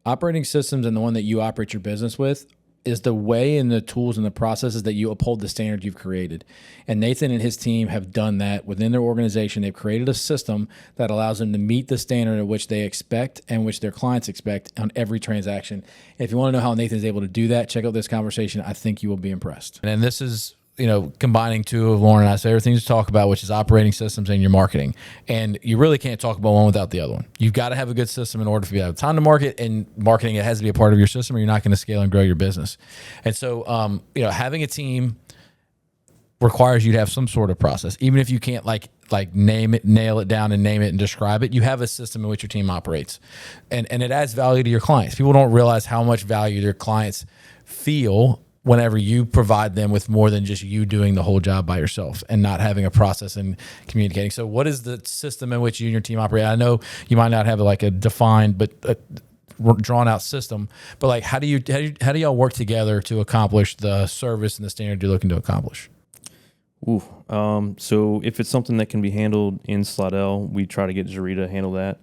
Operating systems and the one that you operate your business with is the way and the tools and the processes that you uphold the standard you've created. And Nathan and his team have done that within their organization. They've created a system that allows them to meet the standard at which they expect and which their clients expect on every transaction. If you want to know how Nathan's able to do that, check out this conversation. I think you will be impressed. And this is, combining two of Lauren and I's favorite things to talk about, which is operating systems and your marketing. And you really can't talk about one without the other one. You've got to have a good system in order for you to have time to market, and marketing, it has to be a part of your system or you're not going to scale and grow your business. And so, having a team requires you to have some sort of process, even if you can't like name it, nail it down and name it and describe it. You have a system in which your team operates, and it adds value to your clients. People don't realize how much value their clients feel whenever you provide them with more than just you doing the whole job by yourself and not having a process and communicating. So what is the system in which you and your team operate? I know you might not have like a defined but a drawn out system, but like how do y'all work together to accomplish the service and the standard you're looking to accomplish? So if it's something that can be handled in Slidell, we try to get Jerry to handle that.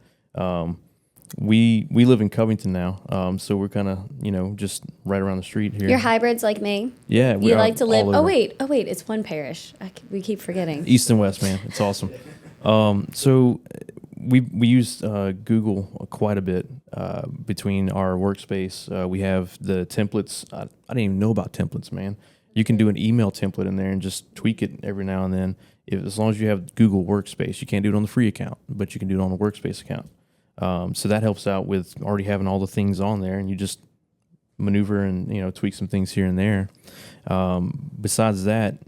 We live in Covington now, so we're kind of, just right around the street here. You're hybrids like me? Yeah. You like to live... Oh, wait, it's one parish. We keep forgetting. East and West, man. It's awesome. So we use Google quite a bit between our workspace. We have the templates. I didn't even know about templates, man. You can do an email template in there and just tweak it every now and then. As long as you have Google Workspace. You can't do it on the free account, but you can do it on the Workspace account. So that helps out with already having all the things on there, and you just maneuver and, tweak some things here and there. Besides that,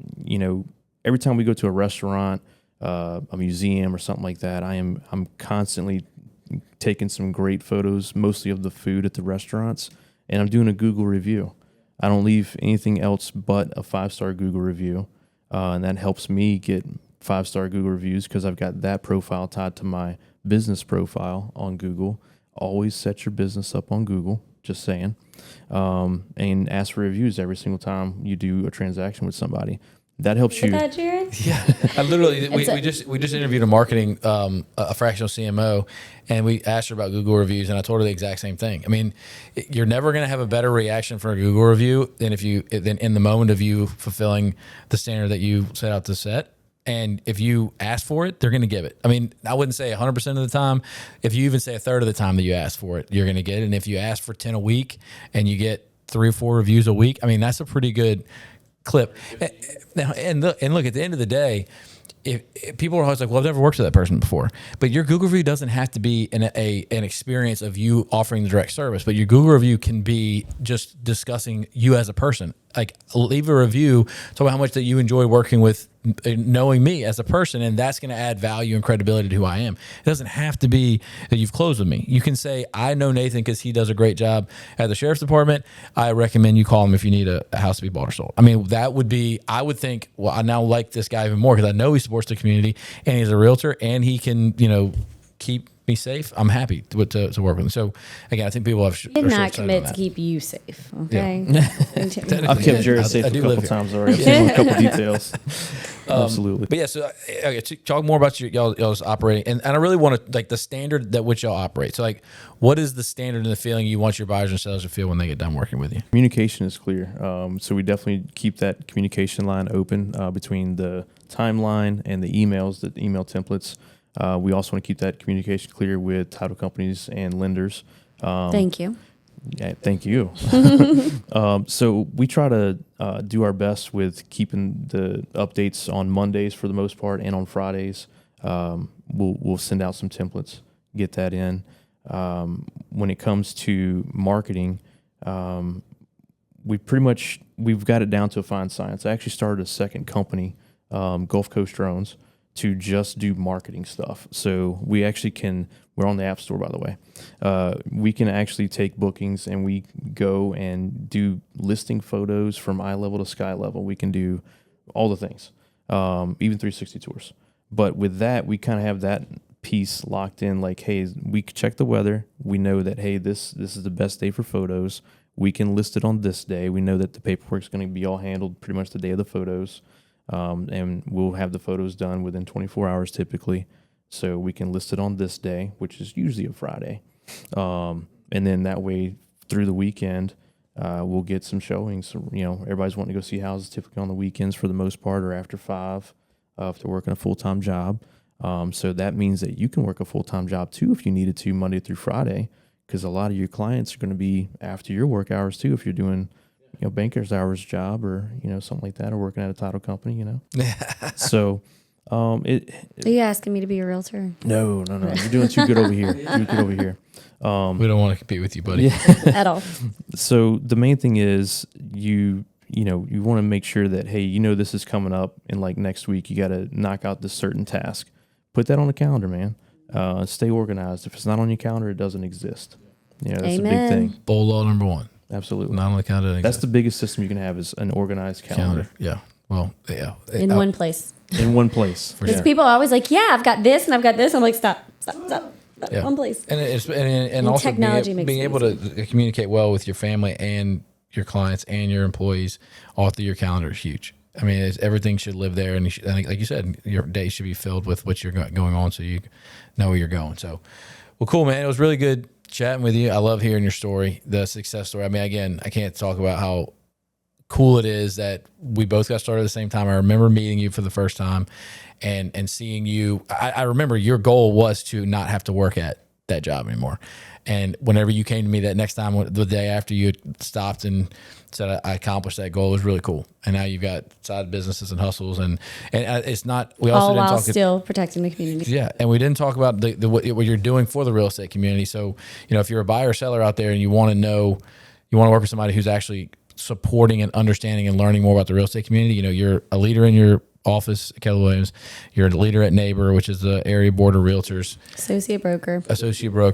every time we go to a restaurant, a museum or something like that, I'm constantly taking some great photos, mostly of the food at the restaurants, and I'm doing a Google review. I don't leave anything else but a 5-star Google review, and that helps me get 5-star Google reviews because I've got that profile tied to my business profile on Google. Always set your business up on Google, just saying, and ask for reviews every single time you do a transaction with somebody. That helps you. That, Jared? Yeah, I literally we just interviewed a marketing a fractional CMO, and we asked her about Google reviews, and I told her the exact same thing. I mean, you're never going to have a better reaction for a Google review than in the moment of you fulfilling the standard that you set out to set. And if you ask for it, they're going to give it. I mean, I wouldn't say 100% of the time. If you even say a third of the time that you ask for it, you're going to get it. And if you ask for 10 a week and you get 3 or 4 reviews a week, I mean, that's a pretty good clip. Now, and look, at the end of the day, if people are always like, well, I've never worked with that person before, but your Google review doesn't have to be an experience of you offering the direct service, but your Google review can be just discussing you as a person. Like, leave a review, talk about how much that you enjoy working with, knowing me as a person, and that's going to add value and credibility to who I am. It doesn't have to be that you've closed with me. You can say, I know Nathan because he does a great job at the sheriff's department. I recommend you call him if you need a house to be bought or sold. I mean, that would be, I would think, well, I now like this guy even more because I know he supports the community and he's a realtor and he can, keep me safe. I'm happy to work with him. So again, I think people have did not commit to keep you safe. Okay. Yeah. I've kept Jared safe a couple times already. I've seen a couple details. Absolutely. But yeah, so talk more about y'all's operating, and I really want to, like, the standard that which y'all operate. So, like, what is the standard and the feeling you want your buyers and sellers to feel when they get done working with you? Communication is clear. So we definitely keep that communication line open between the timeline and the emails, the email templates. We also want to keep that communication clear with title companies and lenders. Thank you. Yeah, thank you. So we try to do our best with keeping the updates on Mondays for the most part, and on Fridays. We'll send out some templates, get that in. When it comes to marketing, we've got it down to a fine science. I actually started a second company, Gulf Coast Drones, to just do marketing stuff. So we actually we're on the App Store, by the way. We can actually take bookings and we go and do listing photos from eye level to sky level. We can do all the things, even 360 tours. But with that, we kind of have that piece locked in, like, hey, we check the weather. We know that, hey, this is the best day for photos. We can list it on this day. We know that the paperwork's going to be all handled pretty much the day of the photos. And we'll have the photos done within 24 hours typically. So we can list it on this day, which is usually a Friday. And then that way through the weekend, we'll get some showings. So, everybody's wanting to go see houses typically on the weekends for the most part, or after 5, if they're working a full-time job. So that means that you can work a full-time job too if you needed to, Monday through Friday, because a lot of your clients are going to be after your work hours too if you're doing banker's hours job or something like that, or working at a title company. So Are you asking me to be a realtor? No, you're doing too good over here. We don't want to compete with you, buddy. Yeah. At all. So the main thing is you want to make sure that, hey, this is coming up, and like next week you got to knock out this certain task. Put that on the calendar, man. Stay organized. If it's not on your calendar, it doesn't exist. That's a big thing. Bold law number 1. Absolutely. Not on the calendar. That's the biggest system you can have, is an organized calendar. Yeah. Well, yeah. In one place. In one place. Because people are always like, yeah, I've got this and I've got this. I'm like, stop. Yeah. One place. And also technology being able to communicate well with your family and your clients and your employees all through your calendar is huge. I mean, everything should live there, and I think, like you said, your day should be filled with what you're going on, so you know where you're going. So, well, cool, man. It was really good chatting with you. I love hearing your story, the success story. I mean, again, I can't talk about how cool it is that we both got started at the same time. I remember meeting you for the first time and seeing you. I remember your goal was to not have to work at that job anymore. And whenever you came to me that next time, the day after you stopped and said, I accomplished that goal, it was really cool. And now you've got side businesses and hustles, and it's not, we also all didn't while talk still protecting the community. Yeah. And we didn't talk about what you're doing for the real estate community. So, if you're a buyer or seller out there and you want to work with somebody who's actually supporting and understanding and learning more about the real estate community, you're a leader in your office at Keller Williams. You're a leader at Neighbor, which is the area board of realtors. Associate broker.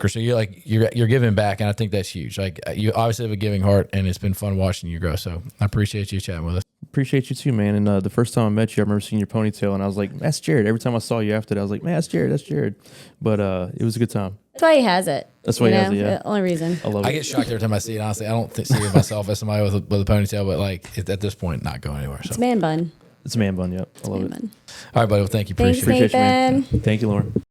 So you're giving back, and I think that's huge. Like, you obviously have a giving heart, and it's been fun watching you grow. So I appreciate you chatting with us. Appreciate you too, man. And the first time I met you, I remember seeing your ponytail, and I was like, that's Jared. Every time I saw you after that, I was like, man, that's Jared. But it was a good time. That's why he has it. That's why he has it, yeah. The only reason. I love it. I get shocked every time I see it. Honestly, I don't see it myself as somebody with a ponytail, but like at this point, not going anywhere. So. It's man bun. It's a man bun, yep. I love it. Bun. All right, buddy. Well, thank you. Thanks, Appreciate it. Appreciate you, man. Nathan. Thank you, Lauren.